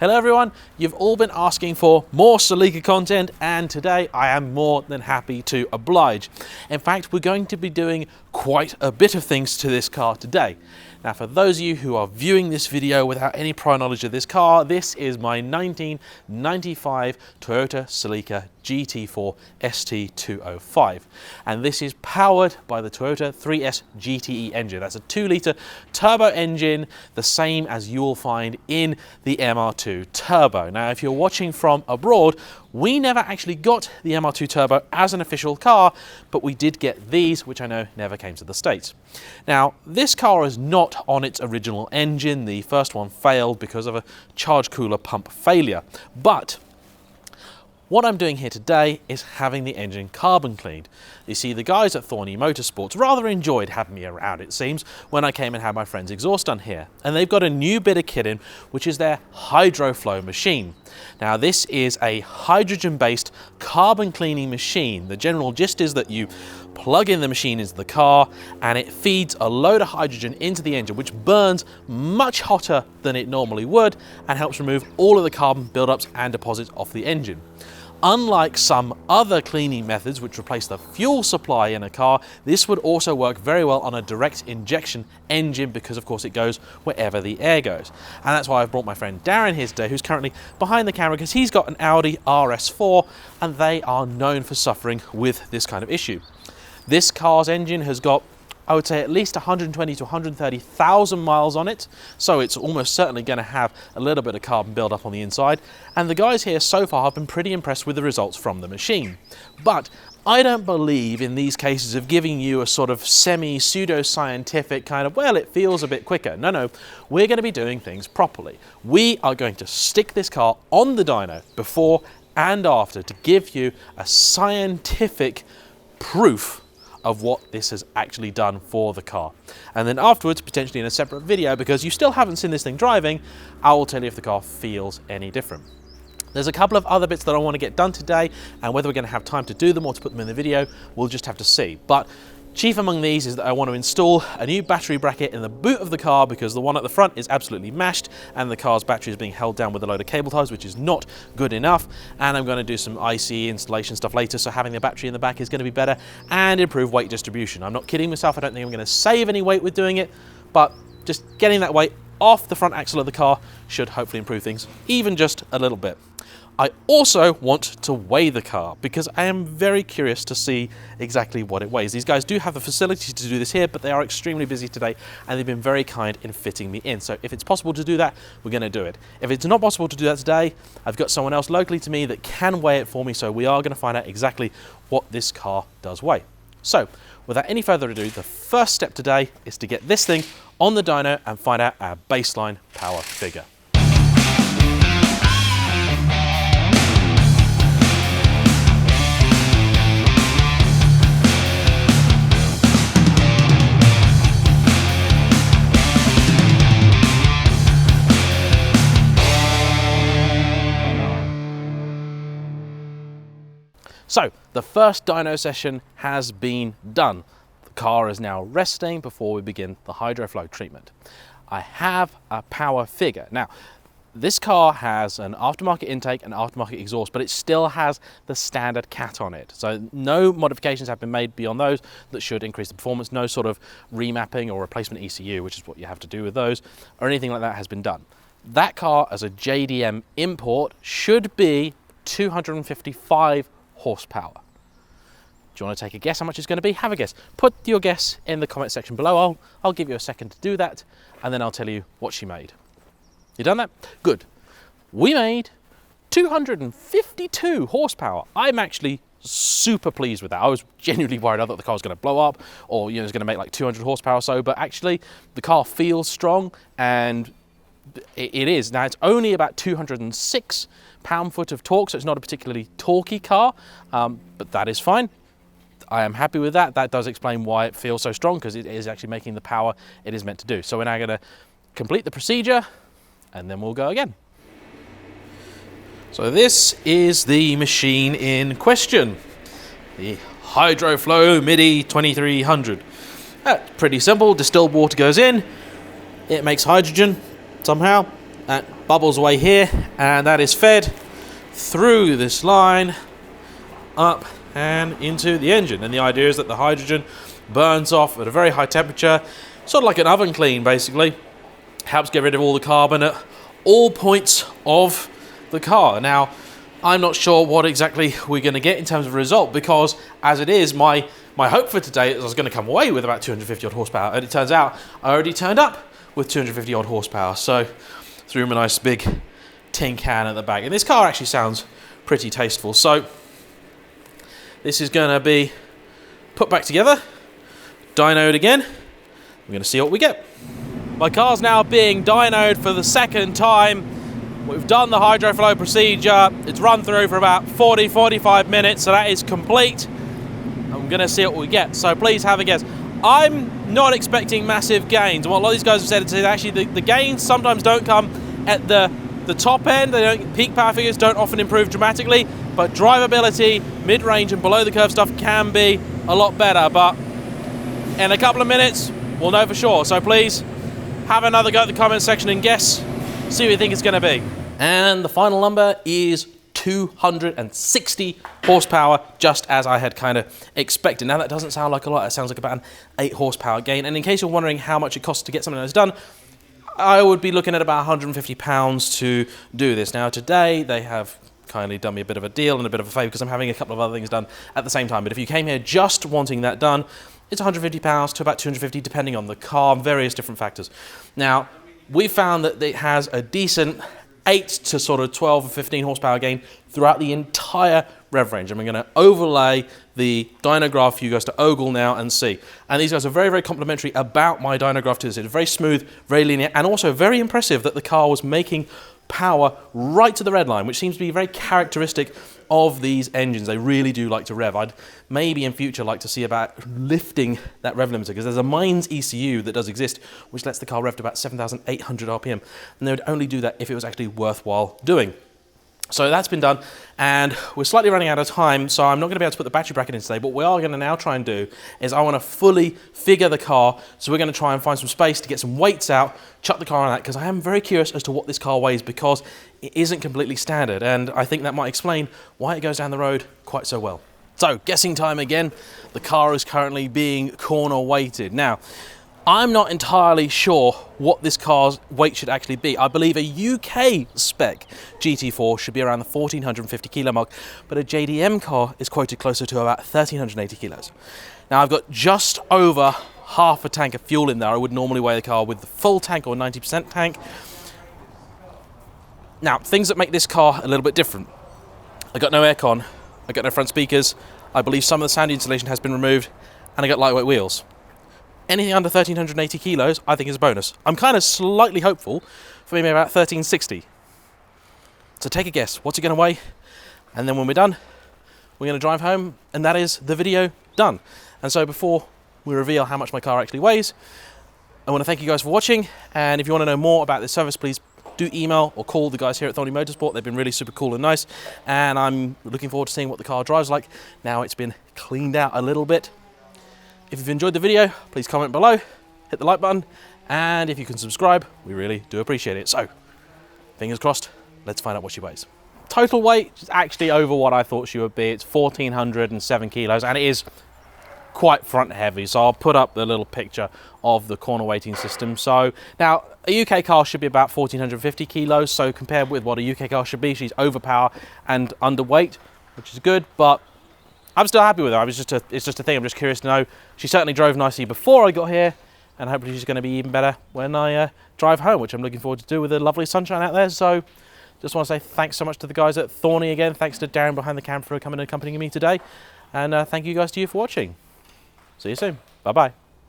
Hello everyone, you've all been asking for more Celica content and today I am more than happy to oblige. In fact, we're going to be doing quite a bit of things to this car today. Now for those of you who are viewing this video without any prior knowledge of this car, this is my 1995 Toyota Celica GT-Four ST205 and this is powered by the Toyota 3S GTE engine. That's a 2-litre turbo engine, the same as you will find in the MR2 Turbo. Now if you're watching from abroad, we never actually got the MR2 Turbo as an official car, but we did get these, which I know never came to the States. Now, this car is not on its original engine. The first one failed because of a charge cooler pump failure. But what I'm doing here today is having the engine carbon cleaned. You see, the guys at Thorney Motorsports rather enjoyed having me around, it seems, when I came and had my friend's exhaust done here. And they've got a new bit of kit in, which is their Hydroflow machine. Now, this is a hydrogen-based carbon cleaning machine. The general gist is that you plug in the machine into the car and it feeds a load of hydrogen into the engine, which burns much hotter than it normally would and helps remove all of the carbon buildups and deposits off the engine. Unlike some other cleaning methods which replace the fuel supply in a car, this would also work very well on a direct injection engine because of course it goes wherever the air goes. And that's why I've brought my friend Darren here today, who's currently behind the camera because he's got an Audi RS4 and they are known for suffering with this kind of issue. This car's engine has got, I would say, at least 120 to 130,000 miles on it, so it's almost certainly going to have a little bit of carbon buildup on the inside, and the guys here so far have been pretty impressed with the results from the machine. But I don't believe in these cases of giving you a sort of semi-pseudo-scientific kind of, well, it feels a bit quicker. No, we're going to be doing things properly. We are going to stick this car on the dyno before and after to give you a scientific proof of what this has actually done for the car. And then afterwards, potentially in a separate video, because you still haven't seen this thing driving, I will tell you if the car feels any different. There's a couple of other bits that I want to get done today, and whether we're going to have time to do them or to put them in the video, we'll just have to see. But chief among these is that I want to install a new battery bracket in the boot of the car because the one at the front is absolutely mashed and the car's battery is being held down with a load of cable ties, which is not good enough. And I'm going to do some ICE installation stuff later, so having the battery in the back is going to be better and improve weight distribution. I'm not kidding myself, I don't think I'm going to save any weight with doing it, but just getting that weight off the front axle of the car should hopefully improve things even just a little bit. I also want to weigh the car because I am very curious to see exactly what it weighs. These guys do have the facility to do this here, but they are extremely busy today and they've been very kind in fitting me in. So if it's possible to do that, we're going to do it. If it's not possible to do that today, I've got someone else locally to me that can weigh it for me, so we are going to find out exactly what this car does weigh. So without any further ado, the first step today is to get this thing on the dyno and find out our baseline power figure. So the first dyno session has been done. The car is now resting before we begin the Hydroflow treatment. I have a power figure. Now, this car has an aftermarket intake and aftermarket exhaust, but it still has the standard cat on it. So no modifications have been made beyond those that should increase the performance. No sort of remapping or replacement ECU, which is what you have to do with those, or anything like that has been done. That car as a JayEmm import should be 255 horsepower. Do you want to take a guess how much it's going to be? Have a guess. Put your guess in the comment section below. I'll give you a second to do that, and then I'll tell you what she made. You done that? Good. We made 252 horsepower. I'm actually super pleased with that. I was genuinely worried. I thought the car was going to blow up, or it's going to make like 200 horsepower or so, but actually the car feels strong, and it is. Now it's only about 206 pound-foot of torque, so it's not a particularly torquey car, but that is fine. I am happy with that. That does explain why it feels so strong, because it is actually making the power it is meant to do. So we're now going to complete the procedure and then we'll go again. So this is the machine in question, the Hydroflow MIDI 2300. Pretty simple. Distilled water goes in, it makes hydrogen somehow at bubbles away here, and that is fed through this line up and into the engine. And the idea is that the hydrogen burns off at a very high temperature, sort of like an oven clean basically. Helps get rid of all the carbon at all points of the car. Now, I'm not sure what exactly we're going to get in terms of result, because as it is, my hope for today is I was going to come away with about 250 odd horsepower, and it turns out I already turned up with 250 odd horsepower. So threw him a nice big tin can at the back, and this car actually sounds pretty tasteful. So this is going to be put back together, dynoed again. We're going to see what we get. My car's now being dynoed for the second time. We've done the Hydroflow procedure. It's run through for about 40-45 minutes, so that is complete. I'm going to see what we get, so please have a guess. I'm not expecting massive gains. What a lot of these guys have said is that actually the gains sometimes don't come at the top end. They don't, peak power figures don't often improve dramatically, but drivability, mid-range and below the curve stuff can be a lot better. But in a couple of minutes, we'll know for sure. So please have another go at the comment section and guess, see what you think it's going to be. And the final number is 260 horsepower, just as I had kind of expected. Now that doesn't sound like a lot, it sounds like about an 8 horsepower gain. And in case you're wondering how much it costs to get something like this done, I would be looking at about £150 to do this. Now today they have kindly done me a bit of a deal and a bit of a favour because I'm having a couple of other things done at the same time. But if you came here just wanting that done, it's £150 to about £250 depending on the car and various different factors. Now, we found that it has a decent 8 to sort of 12 or 15 horsepower gain throughout the entire rev range. And we're going to overlay the Dyno Graph for you guys to ogle now and see. And these guys are very, very complimentary about my Dyno Graph to this. It's very smooth, very linear, and also very impressive that the car was making power right to the red line, which seems to be very characteristic of these engines. They really do like to rev. I'd maybe in future like to see about lifting that rev limiter, because there's a Mines ECU that does exist which lets the car rev to about 7,800 RPM, and they would only do that if it was actually worthwhile doing. So that's been done, and we're slightly running out of time, so I'm not going to be able to put the battery bracket in today. But what we are going to now try and do is I want to fully figure the car, so we're going to try and find some space to get some weights out, chuck the car on that, because I am very curious as to what this car weighs, because it isn't completely standard, and I think that might explain why it goes down the road quite so well. So, guessing time again. The car is currently being corner weighted. Now, I'm not entirely sure what this car's weight should actually be. I believe a UK spec GT4 should be around the 1,450 kilo mark, but a JayEmm car is quoted closer to about 1,380 kilos. Now, I've got just over half a tank of fuel in there. I would normally weigh the car with the full tank or 90% tank. Now, things that make this car a little bit different. I got no aircon, I got no front speakers, I believe some of the sound insulation has been removed, and I got lightweight wheels. Anything under 1,380 kilos, I think is a bonus. I'm kind of slightly hopeful for maybe about 1,360. So take a guess, what's it going to weigh? And then when we're done, we're going to drive home, and that is the video done. And so before we reveal how much my car actually weighs, I want to thank you guys for watching, and if you want to know more about this service, please do email or call the guys here at Thorney Motorsports. They've been really super cool and nice, and I'm looking forward to seeing what the car drives like now it's been cleaned out a little bit. If you've enjoyed the video, please comment below, hit the like button, and if you can subscribe, we really do appreciate it. So, fingers crossed, let's find out what she weighs. Total weight is actually over what I thought she would be. It's 1,407 kilos, and it is quite front heavy, so I'll put up the little picture of the corner weighting system. So now a UK car should be about 1,450 kilos, so compared with what a UK car should be, she's overpower and underweight, which is good, but I'm still happy with her. It's just a thing. I'm just curious to know. She certainly drove nicely before I got here, and hopefully she's going to be even better when I drive home, which I'm looking forward to do with the lovely sunshine out there. So just want to say thanks so much to the guys at Thorney again. Thanks to Darren behind the camera for coming and accompanying me today, and thank you guys to you for watching. See you soon. Bye-bye.